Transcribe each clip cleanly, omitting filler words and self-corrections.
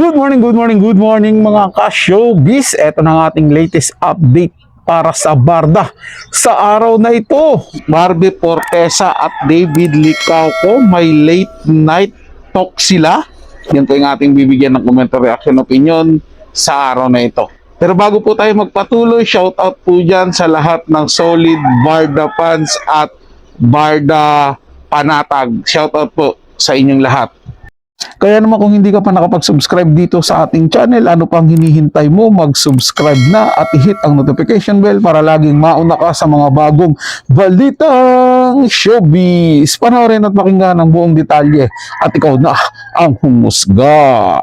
Good morning mga ka-showbiz. Ito na ang ating latest update para sa Barda. Sa araw na ito, Barbie Fortesa at David Licauco, may late night talk sila. Yan po yung ating bibigyan ng commentary reaction opinion sa araw na ito. Pero bago po tayo magpatuloy, shoutout po dyan sa lahat ng solid Barda fans at Barda panatag. Shoutout po sa inyong lahat. Kaya naman kung hindi ka pa nakapag-subscribe dito sa ating channel, ano pang hinihintay mo? Mag-subscribe na at i-hit ang notification bell para laging mauna ka sa mga bagong balitang showbiz. Panoorin at pakinggan ang buong detalye at ikaw na ang humusga.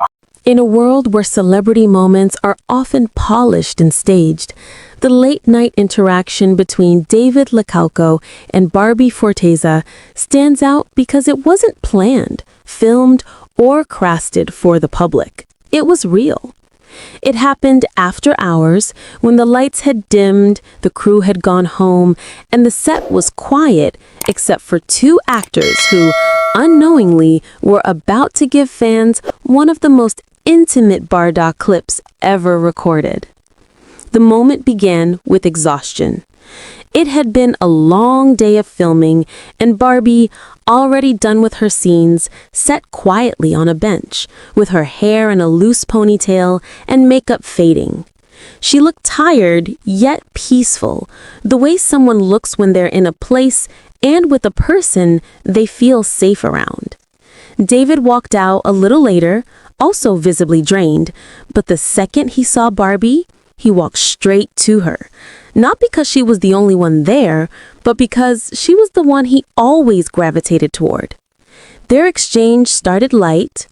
In a world where celebrity moments are often polished and staged, the late-night interaction between David Licauco and Barbie Fortesa stands out because it wasn't planned, filmed, or crafted for the public. It was real. It happened after hours, when the lights had dimmed, the crew had gone home, and the set was quiet except for two actors who, unknowingly, were about to give fans one of the most intimate Barda clips ever recorded. The moment began with exhaustion. It had been a long day of filming, and Barbie, already done with her scenes, sat quietly on a bench, with her hair in a loose ponytail and makeup fading. She looked tired, yet peaceful, the way someone looks when they're in a place and with a person they feel safe around. David walked out a little later, also visibly drained, but the second he saw Barbie, he walked straight to her. Not because she was the only one there, but because she was the one he always gravitated toward. Their exchange started light.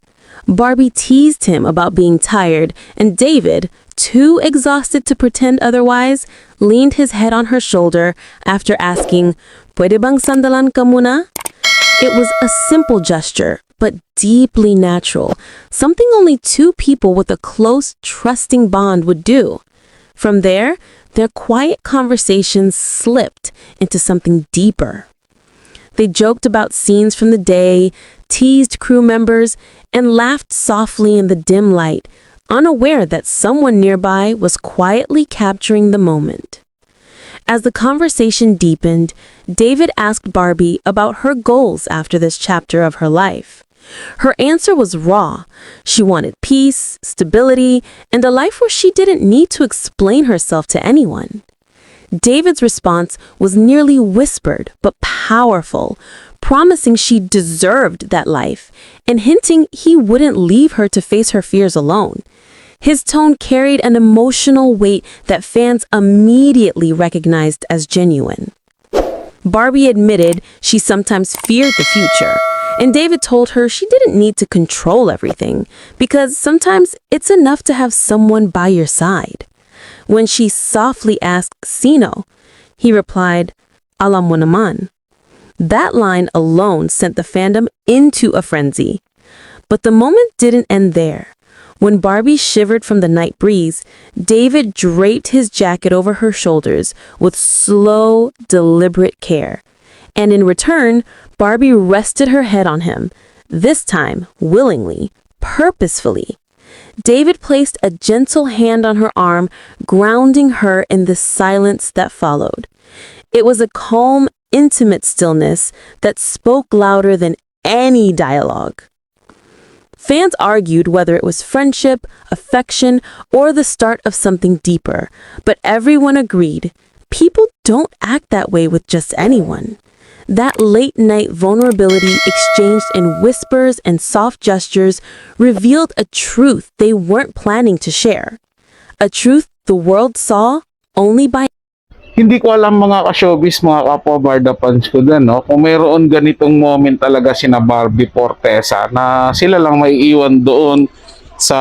Barbie teased him about being tired, and David, too exhausted to pretend otherwise, leaned his head on her shoulder after asking, "Pwede bang sandalan ka muna?" It was a simple gesture, but deeply natural, something only two people with a close, trusting bond would do. From there, their quiet conversations slipped into something deeper. They joked about scenes from the day, teased crew members, and laughed softly in the dim light, unaware that someone nearby was quietly capturing the moment. As the conversation deepened, David asked Barbie about her goals after this chapter of her life. Her answer was raw. She wanted peace, stability, and a life where she didn't need to explain herself to anyone. David's response was nearly whispered but powerful, promising she deserved that life and hinting he wouldn't leave her to face her fears alone. His tone carried an emotional weight that fans immediately recognized as genuine. Barbie admitted she sometimes feared the future, and David told her she didn't need to control everything, because sometimes it's enough to have someone by your side. When she softly asked Sino, he replied, "Alam mo naman." That line alone sent the fandom into a frenzy. But the moment didn't end there. When Barbie shivered from the night breeze, David draped his jacket over her shoulders with slow, deliberate care. And in return, Barbie rested her head on him, this time willingly, purposefully. David placed a gentle hand on her arm, grounding her in the silence that followed. It was a calm, intimate stillness that spoke louder than any dialogue. Fans argued whether it was friendship, affection, or the start of something deeper, but everyone agreed people don't act that way with just anyone. That late-night vulnerability exchanged in whispers and soft gestures revealed a truth they weren't planning to share. A truth the world saw only by... Hindi ko alam mga ka-showbiz, mga kapwa Barda fans ko dyan, no? Kung mayroon ganitong moment talaga sina Barbie Fortesa na sila lang may iwan doon sa,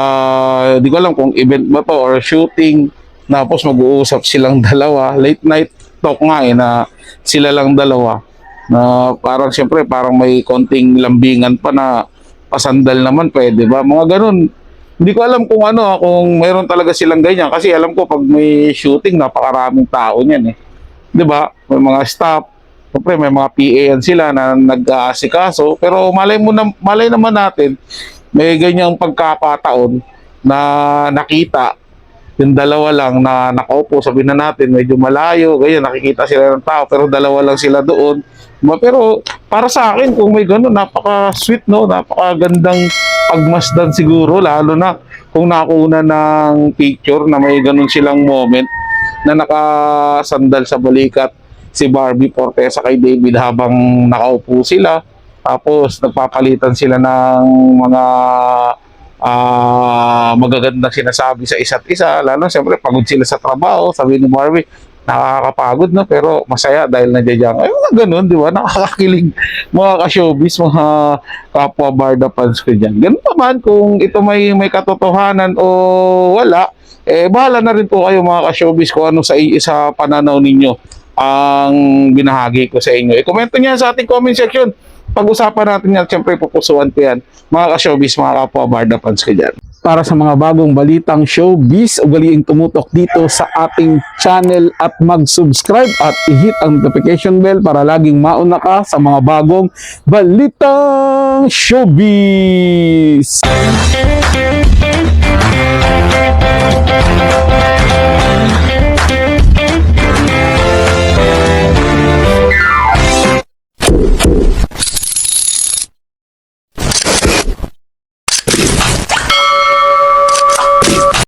di ko alam kung event ba to or shooting, tapos mag-uusap silang dalawa, late night talk nga na sila lang dalawa, na parang siyempre parang may konting lambingan pa na pasandal naman, pwede ba? Mga ganun. Hindi ko alam kung kung mayroon talaga silang ganyan, kasi alam ko pag may shooting napakaraming tao niyan eh. 'Di ba? May mga staff, siyempre may mga PA yan sila na nag-aasikaso, pero malay naman natin may ganyang pagkakataon na nakita, yung dalawa lang na nakaupo, sabihin na natin, medyo malayo, ganyan, nakikita sila ng tao, pero dalawa lang sila doon. Pero para sa akin, kung may gano'n, napaka-sweet, no? Napakagandang pagmasdan siguro, lalo na kung nakuna ng picture na may gano'n silang moment na nakasandal sa balikat si Barbie Fortesa kay David habang nakaupo sila. Tapos nagpapalitan sila ng mga magagandang sinasabi sa isa't isa. Lalo siyempre pagod sila sa trabaho. Sabi ni Barbie, nakakapagod na pero masaya dahil nandiyan. Ay mga ganun, di ba? Nakakakilig mga ka-showbiz, mga kapwa Barda fans ko dyan. Ganun naman kung ito may katotohanan o wala, bahala na rin po kayo mga ka-showbiz kung ano sa pananaw ninyo ang binahagi ko sa inyo. Komento niya sa ating comment section. Pag-usapan natin yan, siyempre pupusuan ko yan. Mga ka-showbiz, mga kapwa Barda fans ko dyan. Para sa mga bagong balitang showbiz, ugaliing tumutok dito sa ating channel at mag-subscribe at i-hit ang notification bell para laging mauna ka sa mga bagong balitang showbiz.